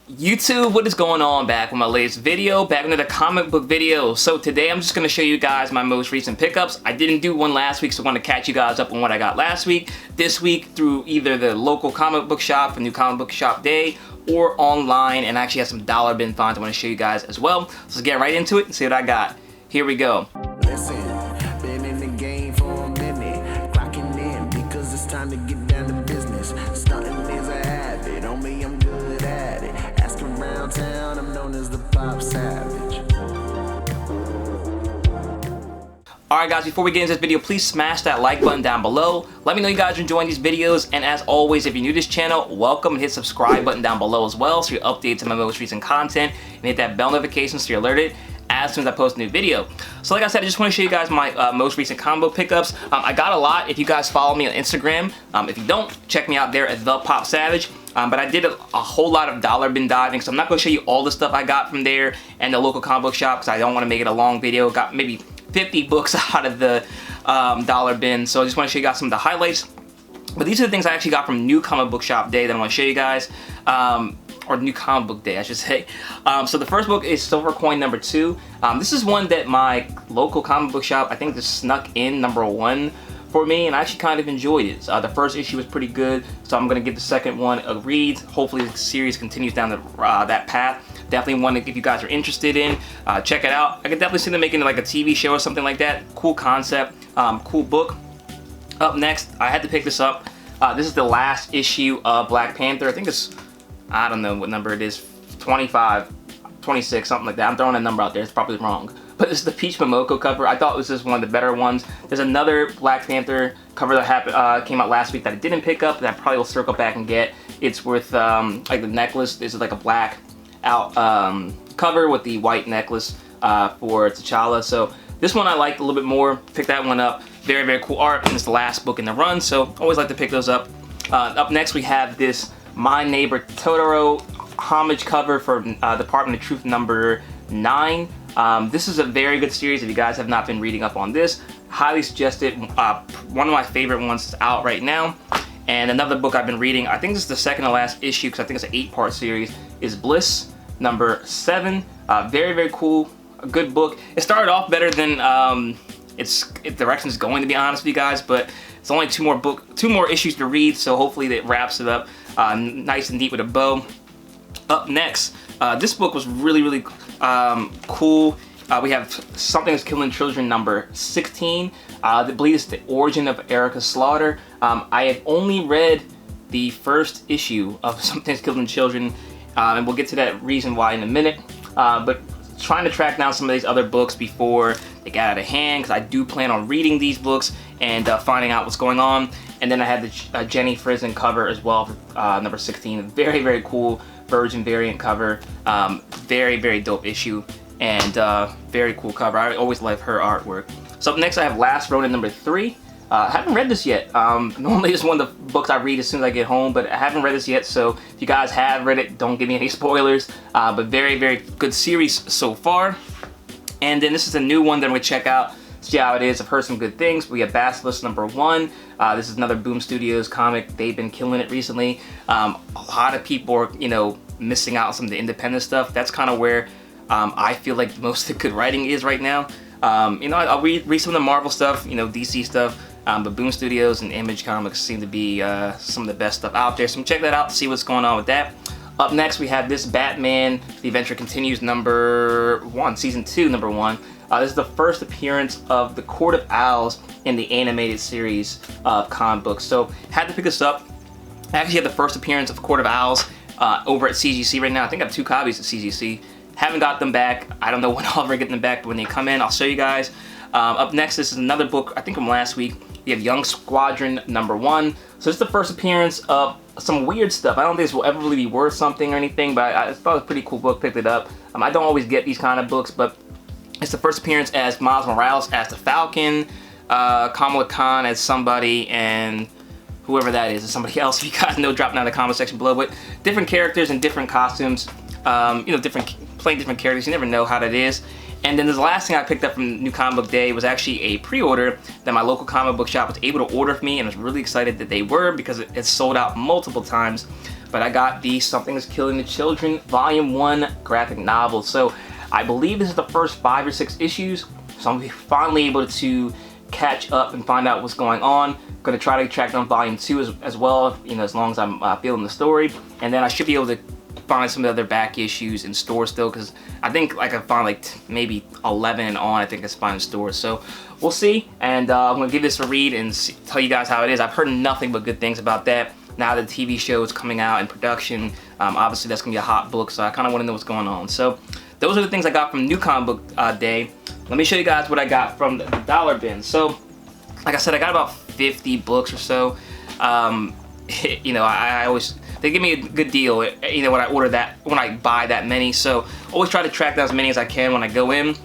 YouTube, what is going on? Back with my latest video, back with another comic book video. So today I'm just going to show you guys my most recent pickups. I didn't do one last week, so I want to catch you guys up on what I got last week. This week through either the local comic book shop for New Comic Book Shop Day or online, and I actually have some dollar bin finds I want to show you guys as well. So let's get right into it and see what I got. Here we go. Listen, been in the game for a minute, clocking in because it's time to get down to business. Stunting is a habit, on me I'm good at it. Asking around town, I'm known as the Popsavage. Alright guys, before we get into this video, please smash that like button down below. Let me know you guys are enjoying these videos, and as always, if you're new to this channel, welcome, and hit subscribe button down below as well so you're updated to my most recent content, and hit that bell notification so you're alerted as soon as I post a new video. So like I said, I just want to show you guys my most recent combo pickups. I got a lot if you guys follow me on Instagram. If you don't, check me out there at ThePopSavage. But I did a whole lot of dollar bin diving, so I'm not going to show you all the stuff I got from there and the local comic book shop because I don't want to make it a long video. Got maybe 50 books out of the dollar bin, so I just want to show you guys some of the highlights. But these are the things I actually got from New Comic Book Shop Day that I want to show you guys. Or New Comic Book Day, I should say. So the first book is Silver Coin number 2. This is one that my local comic book shop, I think, just snuck in number 1 for me, and I actually kind of enjoyed it. The first issue was pretty good, so I'm going to give the second one a read. Hopefully the series continues down that path. Definitely one that if you guys are interested in, check it out. I could definitely see them making like a TV show or something like that. Cool concept, cool book. Up next, I had to pick this up. This is the last issue of Black Panther. I think it's, I don't know what number it is, 25, 26, something like that. I'm throwing a number out there, it's probably wrong. But this is the Peach Momoko cover. I thought this is one of the better ones. There's another Black Panther cover that came out last week that I didn't pick up, that I probably will circle back and get. It's with like the necklace. This is like a black out cover with the white necklace for T'Challa. So this one I liked a little bit more. Pick that one up. Very, very cool art, and it's the last book in the run, so always like to pick those up. Up next we have this My Neighbor Totoro homage cover for Department of Truth number 9. This is a very good series if you guys have not been reading up on this. Highly suggested. One of my favorite ones is out right now. And another book I've been reading, I think this is the second to last issue because I think it's an 8-part series, is Bliss number 7. Very, very cool. A good book. It started off better than its direction is going, to be honest with you guys, but it's only two more issues to read, so hopefully that wraps it up nice and neat with a bow. Up next, this book was really, really cool. We have Something That's Killing Children number 16. I believe it's the origin of Erica Slaughter. I have only read the first issue of Something That's Killing Children, and we'll get to that reason why in a minute. But trying to track down some of these other books before they got out of hand, because I do plan on reading these books and finding out what's going on. And then I had the Jenny Frison cover as well for number 16. Very, very cool Virgin variant cover. Very, very dope issue, and very cool cover. I always love her artwork. So up next I have Last Ronin number 3. I haven't read this yet. Normally it's one of the books I read as soon as I get home, but I haven't read this yet, so if you guys have read it, don't give me any spoilers. But very, very good series so far. And then this is a new one that I'm going to check out, see how it is. I've heard some good things. We have Basilisk number 1. This is another Boom Studios comic. They've been killing it recently. A lot of people are, missing out on some of the independent stuff. That's kind of where I feel like most of the good writing is right now. I'll read some of the Marvel stuff, DC stuff, but Boom Studios and Image Comics seem to be some of the best stuff out there. So check that out, see what's going on with that. Up next, we have this Batman The Adventure Continues number 1, season 2, number 1. This is the first appearance of the Court of Owls in the animated series of comic books. So had to pick this up. I actually have the first appearance of Court of Owls over at CGC right now. I think I have 2 copies at CGC. Haven't got them back. I don't know when I'll ever get them back, but when they come in, I'll show you guys. Up next, this is another book, I think from last week. We have Young Squadron number 1. So this is the first appearance of some weird stuff. I don't think this will ever really be worth something or anything, but I thought it was a pretty cool book, picked it up. I don't always get these kind of books, but it's the first appearance as Miles Morales as the Falcon, Kamala Khan as somebody, and whoever that is somebody else. If you guys know, drop down in the comment section below. But different characters and different costumes, playing different characters. You never know how that is. And then the last thing I picked up from New Comic Book Day was actually a pre-order that my local comic book shop was able to order for me, and I was really excited that they were because it's sold out multiple times. but I got the Something is Killing the Children Volume 1 graphic novel. So I believe this is the first 5 or 6 issues, so I'm finally able to catch up and find out what's going on. Going to try to track down Volume 2 as well, you know, as long as I'm feeling the story, and then I should be able to find some of the other back issues in stores still, because I think like I found like maybe 11 on, I think it's fine in stores. So we'll see, and I'm gonna give this a read and tell you guys how it is. I've heard nothing but good things about that. Now that the TV show is coming out in production, obviously that's gonna be a hot book, so I kind of want to know what's going on. So those are the things I got from New Comic Book Day. Let me show you guys what I got from the dollar bin. So like I said, I got about 50 books or so. You know, I always, they give me a good deal, you know, when I buy that many. So always try to track down as many as I can when I go in.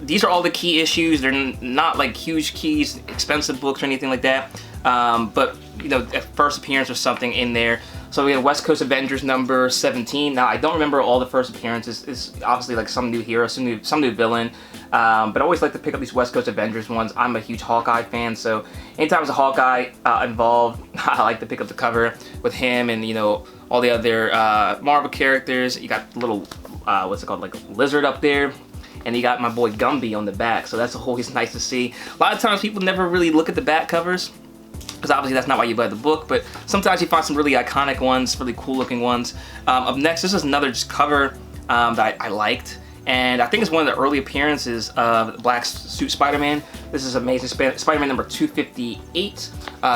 These are all the key issues. They're not like huge keys, expensive books or anything like that. But you know, at first appearance or something in there. So we have West Coast Avengers number 17. Now I don't remember all the first appearances. It's obviously like some new hero, some new villain. But I always like to pick up these West Coast Avengers ones. I'm a huge Hawkeye fan, so anytime there's a Hawkeye involved, I like to pick up the cover with him and, you know, all the other Marvel characters. You got the little, what's it called, like a lizard up there. And you got my boy Gumby on the back, so that's always nice to see. A lot of times people never really look at the back covers, because obviously that's not why you buy the book, but sometimes you find some really iconic ones, really cool looking ones. Up next, this is another just cover that I liked, and I think it's one of the early appearances of the Black Suit Spider-Man. This is Amazing Spider-Man number 258.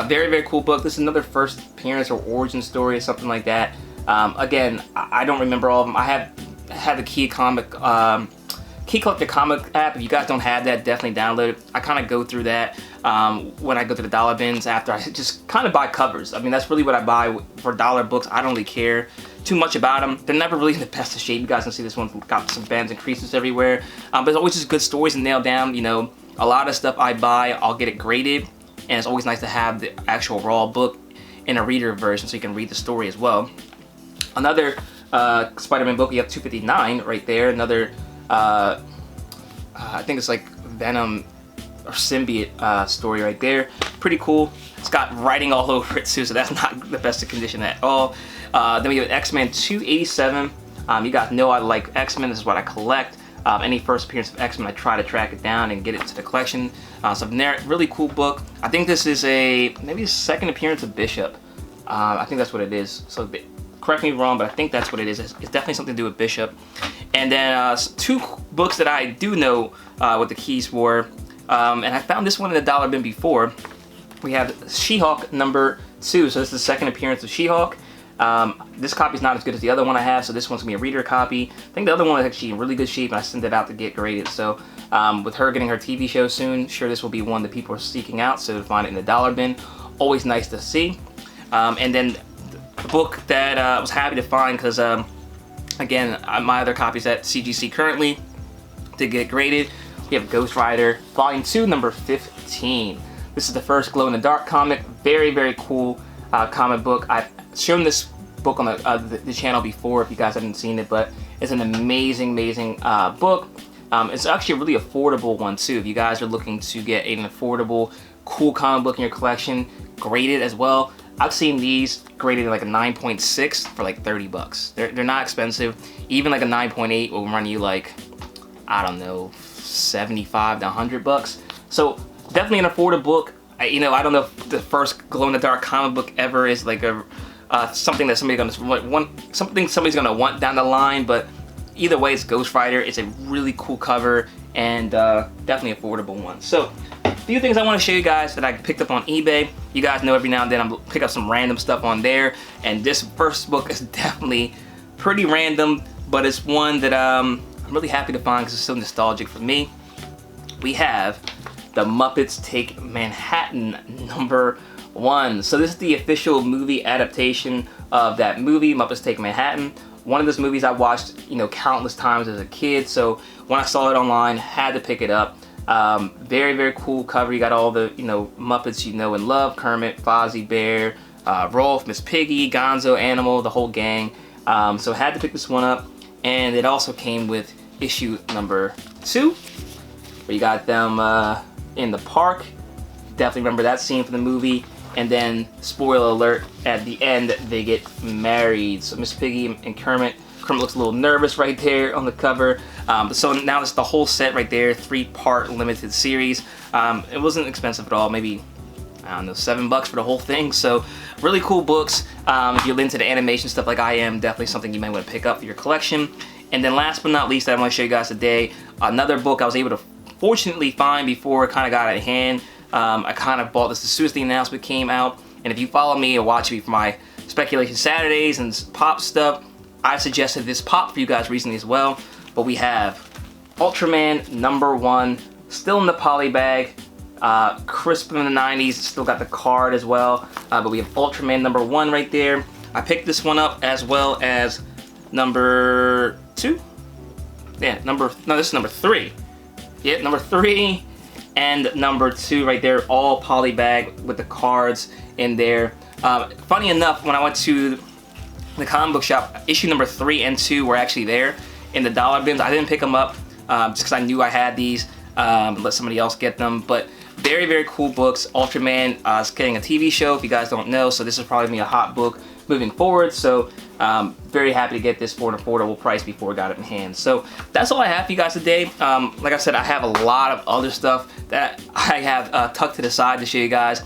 Very, very cool book. This is another first appearance or origin story or something like that. Again, I don't remember all of them. I had the Key Collector comic app. If you guys don't have that, definitely download it. I kind of go through that when I go to the dollar bins after I just kind of buy covers. I mean, that's really what I buy for dollar books. I don't really care too much about them. They're never really in the best of shape. You guys can see this one's got some bends and creases everywhere. But it's always just good stories and nailed down. You know, a lot of stuff I buy, I'll get it graded, and it's always nice to have the actual raw book in a reader version so you can read the story as well. Another Spider-Man book, you have 259 right there. Another I think it's like Venom or Symbiote story right there. Pretty cool. It's got writing all over it too, so that's not the best of condition at all. Then we have X-Men 287. You guys know I like X-Men. This is what I collect. Any first appearance of X-Men, I try to track it down and get it to the collection. So from there, really cool book. I think this is maybe a second appearance of Bishop. I think that's what it is. So correct me if I'm wrong, but I think that's what it is. It's definitely something to do with Bishop. And then 2 books that I do know what the keys were. And I found this one in the dollar bin before. We have She-Hulk number 2. So this is the second appearance of She-Hulk. This copy is not as good as the other one I have, so this one's gonna be a reader copy. I think the other one is actually in really good shape, and I sent it out to get graded. So with her getting her TV show soon, sure this will be one that people are seeking out. So to find it in the dollar bin, always nice to see. And then the book that I was happy to find, because again, my other copies at CGC currently to get graded. We have Ghost Rider Volume 2, number 15. This is the first glow-in-the-dark comic. Very, very cool comic book. I've shown this book on the channel before if you guys haven't seen it, but it's an amazing, amazing book. It's actually a really affordable one too. If you guys are looking to get an affordable, cool comic book in your collection, graded as well. I've seen these graded like a 9.6 for like 30 bucks. They're not expensive. Even like a 9.8 will run you like, I don't know, 75 to 100 bucks. So definitely an affordable book. You know, I don't know if the first glow-in-the-dark comic book ever is like a something that somebody's gonna want down the line, but either way, it's Ghost Rider. It's a really cool cover and definitely affordable one. So a few things I want to show you guys that I picked up on eBay. You guys know every now and then I'm pick up some random stuff on there, and this first book is definitely pretty random, but it's one that I'm really happy to find because it's so nostalgic for me. We have The Muppets Take Manhattan number 1. So this is the official movie adaptation of that movie, Muppets Take Manhattan. One of those movies I watched, you know, countless times as a kid. So when I saw it online, had to pick it up. Very, very cool cover. You got all the, you know, Muppets you know and love: Kermit, Fozzie Bear, Rolf, Miss Piggy, Gonzo, Animal, the whole gang. So had to pick this one up, and it also came with issue number 2, where you got them in the park. Definitely remember that scene from the movie. And then, spoiler alert, at the end they get married. So Miss Piggy and Kermit. Kermit looks a little nervous right there on the cover. So now it's the whole set right there, 3-part limited series. It wasn't expensive at all, maybe, I don't know, $7 for the whole thing. So really cool books. If you're into the animation stuff like I am, definitely something you might want to pick up for your collection. And then last but not least, I want to show you guys today another book I was able to fortunately find before it kind of got out of hand. I kind of bought this as soon as the announcement came out. And if you follow me or watch me for my Speculation Saturdays and pop stuff, I suggested this pop for you guys recently as well. But we have Ultraman #1, still in the poly bag, crisp in the 90s, still got the card as well. But we have Ultraman #1 right there. I picked this one up as well as number 2. Yeah, this is number 3. Yeah, number 3 and number 2 right there, all poly bag with the cards in there. Funny enough, when I went to the comic book shop, issue number 3 and 2 were actually there in the dollar bins. I didn't pick them up just because I knew I had these. Let somebody else get them. But very, very cool books. Ultraman is getting a TV show, if you guys don't know, so this is probably going to be a hot book moving forward. So very happy to get this for an affordable price before I got it in hand. So that's all I have for you guys today. Like I said, I have a lot of other stuff that I have tucked to the side to show you guys.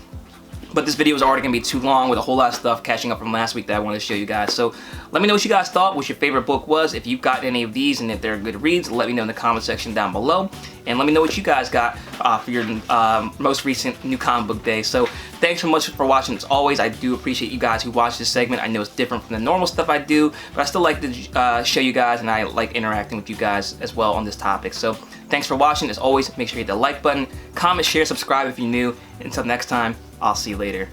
But this video is already going to be too long with a whole lot of stuff catching up from last week that I wanted to show you guys. So let me know what you guys thought, what your favorite book was. If you've got any of these and if they're good reads, let me know in the comment section down below. And let me know what you guys got for your most recent new comic book day. So thanks so much for watching. As always, I do appreciate you guys who watch this segment. I know it's different from the normal stuff I do, but I still like to show you guys, and I like interacting with you guys as well on this topic. So thanks for watching. As always, make sure you hit the like button, comment, share, subscribe if you're new. Until next time, I'll see you later.